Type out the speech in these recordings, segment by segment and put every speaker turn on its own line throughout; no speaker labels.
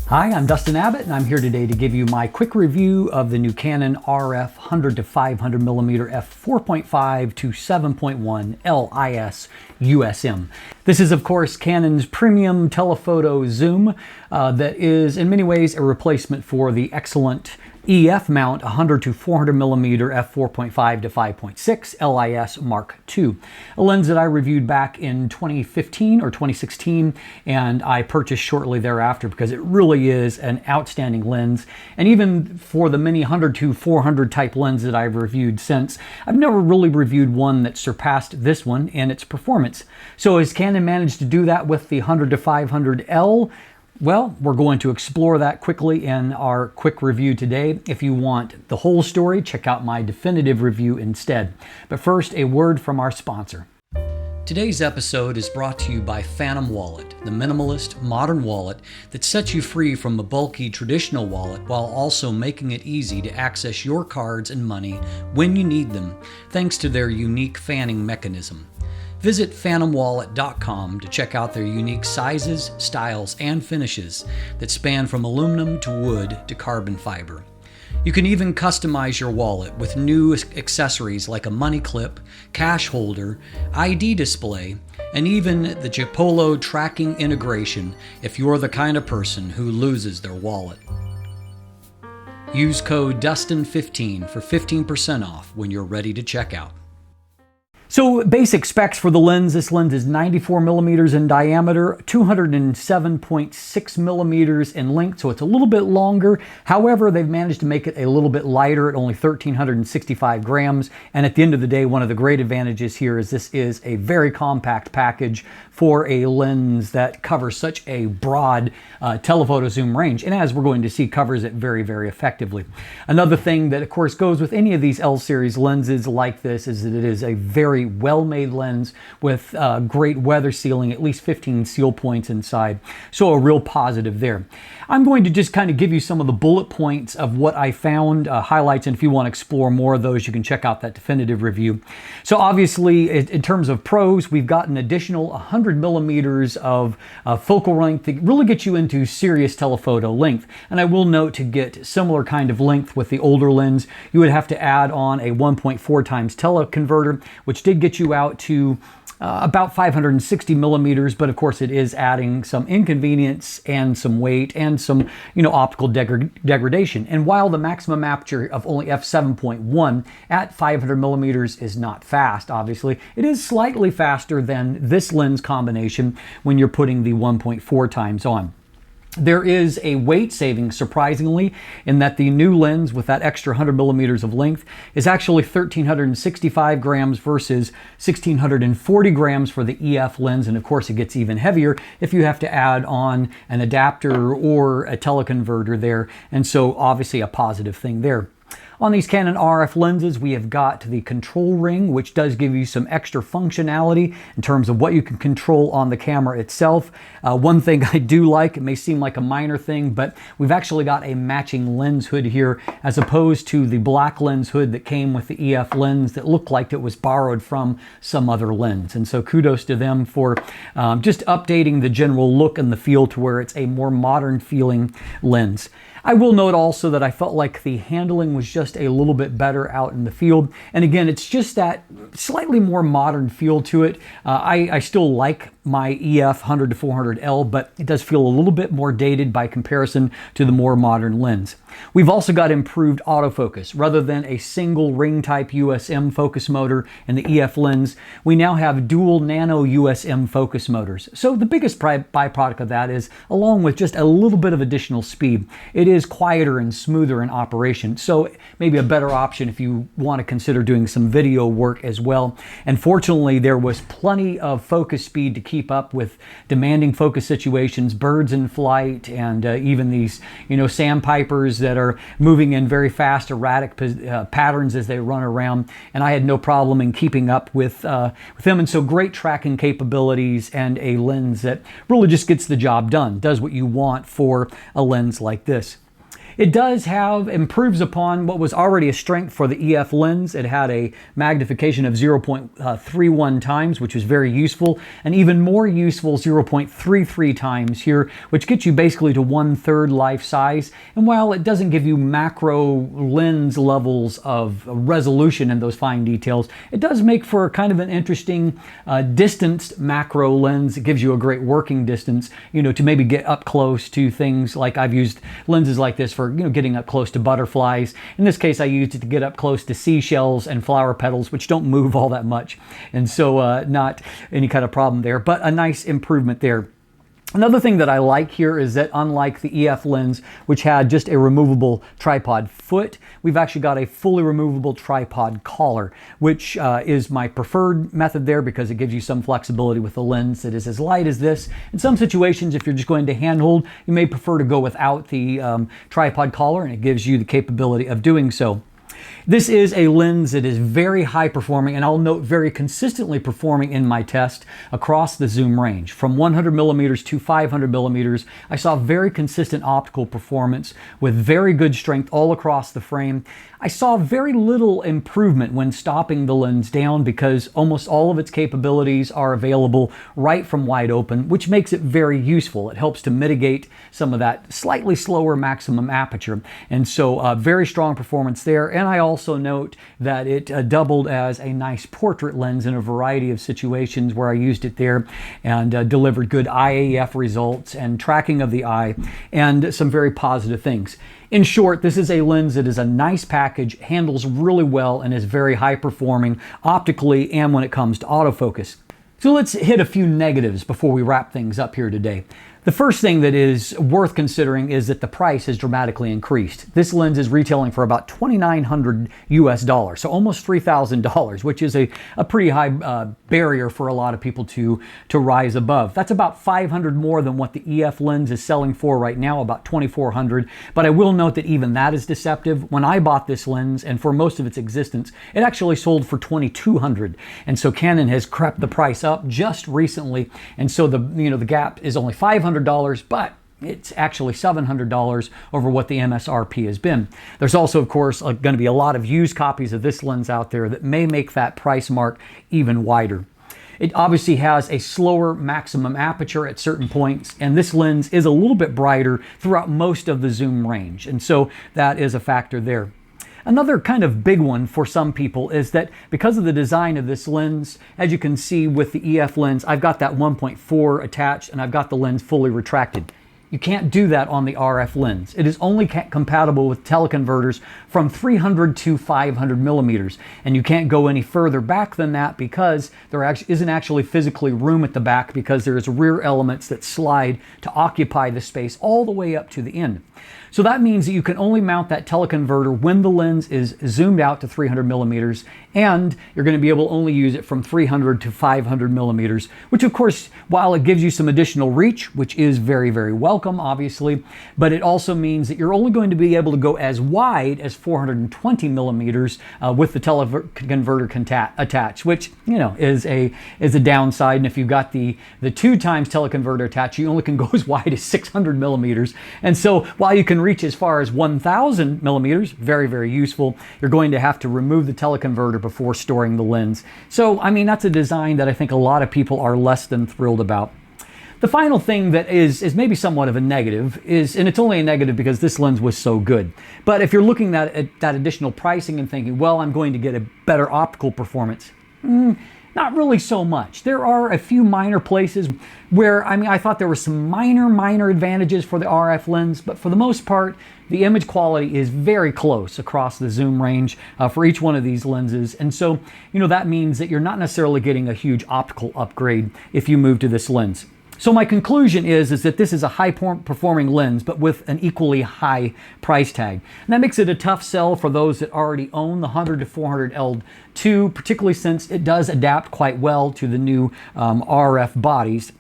Hi, I'm Dustin Abbott, and I'm here today to give you my quick review of the new Canon RF 100-500mm F4.5-7.1L IS USM. This is, of course, Canon's premium telephoto zoom that is in many ways a replacement for the excellent EF mount 100-400mm F4.5-5.6 LIS Mark II, a lens that I reviewed back in 2015 or 2016, and I purchased shortly thereafter because it really is an outstanding lens. And even for the many 100-400 type lens that I've reviewed since, I've never really reviewed one that surpassed this one in its performance. So has Canon managed to do that with the 100-500L? Well, we're going to explore that quickly in our quick review today. If you want the whole story, check out my definitive review instead. But first, a word from our sponsor. Today's episode is brought to you by Phantom Wallet, the minimalist, modern wallet that sets you free from a bulky traditional wallet while also making it easy to access your cards and money when you need them, thanks to their unique fanning mechanism. Visit phantomwallet.com to check out their unique sizes, styles, and finishes that span from aluminum to wood to carbon fiber. You can even customize your wallet with new accessories like a money clip, cash holder, ID display, and even the Chipolo tracking integration if you're the kind of person who loses their wallet. Use code DUSTIN15 for 15% off when you're ready to check out. So basic specs for the lens. This lens is 94 millimeters in diameter, 207.6 millimeters in length, so it's a little bit longer. However, they've managed to make it a little bit lighter at only 1,365 grams. And at the end of the day, one of the great advantages here is this is a very compact package for a lens that covers such a broad telephoto zoom range. And as we're going to see, covers it very, very effectively. Another thing that, of course, goes with any of these L-series lenses like this is that it is a very well-made lens with great weather sealing, at least 15 seal points inside. So a real positive there. I'm going to just kind of give you some of the bullet points of what I found, highlights, and if you want to explore more of those, you can check out that definitive review. So obviously, in terms of pros, we've got an additional 100 millimeters of focal length that really gets you into serious telephoto length. And I will note, to get similar kind of length with the older lens, you would have to add on a 1.4 times teleconverter, which did get you out to about 560 millimeters, but of course it is adding some inconvenience and some weight and some, optical degradation. And while the maximum aperture of only f7.1 at 500 millimeters is not fast, obviously, it is slightly faster than this lens combination when you're putting the 1.4 times on. There is a weight saving, surprisingly, in that the new lens with that extra 100 millimeters of length is actually 1,365 grams versus 1,640 grams for the EF lens. And of course, it gets even heavier if you have to add on an adapter or a teleconverter there. And so obviously a positive thing there. On these Canon RF lenses, we have got the control ring, which does give you some extra functionality in terms of what you can control on the camera itself. One thing I do like, it may seem like a minor thing, but we've actually got a matching lens hood here as opposed to the black lens hood that came with the EF lens that looked like it was borrowed from some other lens. And so kudos to them for just updating the general look and the feel to where it's a more modern feeling lens. I will note also that I felt like the handling was just a little bit better out in the field. And again, it's just that slightly more modern feel to it. I still like my EF 100-400L, but it does feel a little bit more dated by comparison to the more modern lens. We've also got improved autofocus. Rather than a single ring type USM focus motor in the EF lens, we now have dual nano USM focus motors. So the biggest byproduct of that is, along with just a little bit of additional speed, it is quieter and smoother in operation. So maybe a better option if you want to consider doing some video work as well. And fortunately, there was plenty of focus speed to keep up with demanding focus situations, birds in flight, and even these, sandpipers that are moving in very fast, erratic patterns as they run around. And I had no problem in keeping up with them. And so great tracking capabilities and a lens that really just gets the job done, does what you want for a lens like this. It does have, improves upon what was already a strength for the EF lens. It had a magnification of 0.31 times, which was very useful, and even more useful 0.33 times here, which gets you basically to 1/3 life size. And while it doesn't give you macro lens levels of resolution in those fine details, it does make for kind of an interesting distanced macro lens. It gives you a great working distance, to maybe get up close to things like I've used lenses like this for getting up close to butterflies. In this case, I used it to get up close to seashells and flower petals, which don't move all that much, and so not any kind of problem there, but a nice improvement there. Another thing that I like here is that unlike the EF lens, which had just a removable tripod foot, we've actually got a fully removable tripod collar, which is my preferred method there because it gives you some flexibility with the lens that is as light as this. In some situations, if you're just going to handhold, you may prefer to go without the tripod collar, and it gives you the capability of doing so. This is a lens that is very high performing, and I'll note very consistently performing in my test across the zoom range. From 100mm to 500mm, I saw very consistent optical performance with very good strength all across the frame. I saw very little improvement when stopping the lens down because almost all of its capabilities are available right from wide open, which makes it very useful. It helps to mitigate some of that slightly slower maximum aperture. And so very strong performance there. And I also note that it doubled as a nice portrait lens in a variety of situations where I used it there, and delivered good IAF results and tracking of the eye and some very positive things. In short, this is a lens that is a nice package, handles really well, and is very high performing optically and when it comes to autofocus. So let's hit a few negatives before we wrap things up here today. The first thing that is worth considering is that the price has dramatically increased. This lens is retailing for about $2,900 US, so almost $3,000, which is a pretty high barrier for a lot of people to rise above. That's about $500 more than what the EF lens is selling for right now, about $2,400. But I will note that even that is deceptive. When I bought this lens, and for most of its existence, it actually sold for $2,200. And so Canon has crept the price up just recently, and so the gap is only $500, but it's actually $700 over what the MSRP has been. There's also, of course, going to be a lot of used copies of this lens out there that may make that price mark even wider. It obviously has a slower maximum aperture at certain points, and this lens is a little bit brighter throughout most of the zoom range, and so that is a factor there. Another kind of big one for some people is that because of the design of this lens, as you can see with the EF lens, I've got that 1.4 attached and I've got the lens fully retracted. You can't do that on the RF lens. It is only compatible with teleconverters from 300 to 500 millimeters, and you can't go any further back than that because there isn't actually physically room at the back because there's rear elements that slide to occupy the space all the way up to the end. So that means that you can only mount that teleconverter when the lens is zoomed out to 300 millimeters, and you're going to be able to only use it from 300 to 500 millimeters, which of course, while it gives you some additional reach, which is very, very welcome, obviously, but it also means that you're only going to be able to go as wide as 420 millimeters with the teleconverter attached, which, is a downside. And if you've got the 2 times teleconverter attached, you only can go as wide as 600 millimeters. And so while you can reach as far as 1,000 millimeters, very, very useful, you're going to have to remove the teleconverter before storing the lens. So, that's a design that I think a lot of people are less than thrilled about. The final thing that is maybe somewhat of a negative is, and it's only a negative because this lens was so good, but if you're looking at that additional pricing and thinking, well, I'm going to get a better optical performance, not really so much. There are a few minor places where, I thought there were some minor advantages for the RF lens, but for the most part, the image quality is very close across the zoom range for each one of these lenses. And so, that means that you're not necessarily getting a huge optical upgrade if you move to this lens. So my conclusion is that this is a high performing lens, but with an equally high price tag. And that makes it a tough sell for those that already own the 100-400 particularly since it does adapt quite well to the new RF bodies.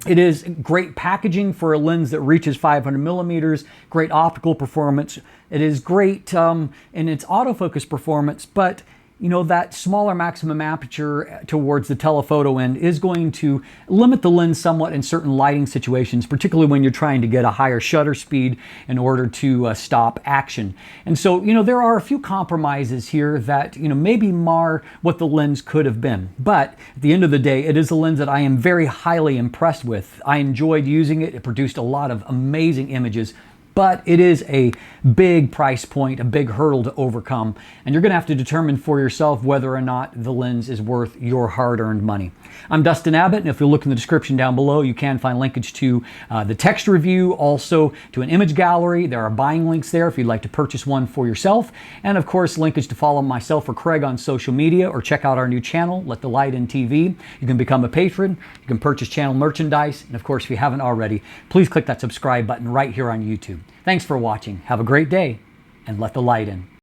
It is great packaging for a lens that reaches 500 millimeters, great optical performance. It is great in its autofocus performance, but you know, that smaller maximum aperture towards the telephoto end is going to limit the lens somewhat in certain lighting situations, particularly when you're trying to get a higher shutter speed in order to stop action. And so, you know, there are a few compromises here that, you know, maybe mar what the lens could have been. But at the end of the day, it is a lens that I am very highly impressed with. I enjoyed using it. It produced a lot of amazing images. But it is a big price point, a big hurdle to overcome, and you're going to have to determine for yourself whether or not the lens is worth your hard-earned money. I'm Dustin Abbott, and if you look in the description down below, you can find linkage to the text review, also to an image gallery. There are buying links there if you'd like to purchase one for yourself, and of course, linkage to follow myself or Craig on social media, or check out our new channel, Letthelightin TV. You can become a patron, you can purchase channel merchandise, and of course, if you haven't already, please click that subscribe button right here on YouTube. Thanks for watching. Have a great day, and let the light in.